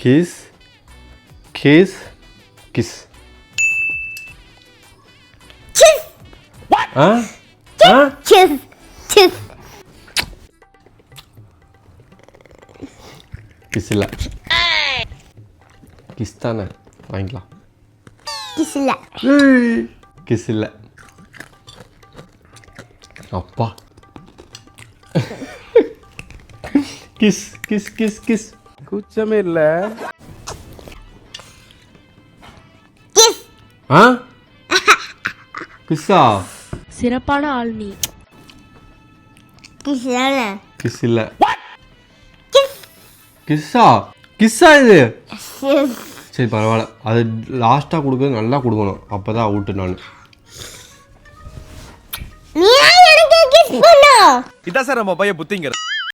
Kiss kiss kiss ஆ ஆ kiss kiss kiss இல்லை kiss தானே வாங்கிக்கலாம் கிஸ் இல்ல கிஸ் இல்லை அப்பா கிஸ் கிஸ் கிஸ் கிஸ் குச்சமே இல்ல கிஸ் ஆ கிஸ்ஸா சிறப்பான ஆள் நீ. கிஸ் இல்ல கிஸ் இல்லை கிஸ்ஸா கிஸ்ஸா இது கிஸ் சரி பரவாயில்ல அது லாஸ்ட்டாக கொடுக்குறது நல்லா கொடுக்கணும் அப்போ தான் அவுட்டு நான் நீ எனக்கு கிஸ் பண்ணு இதான் சார் நம்ம பையன் புத்திங்க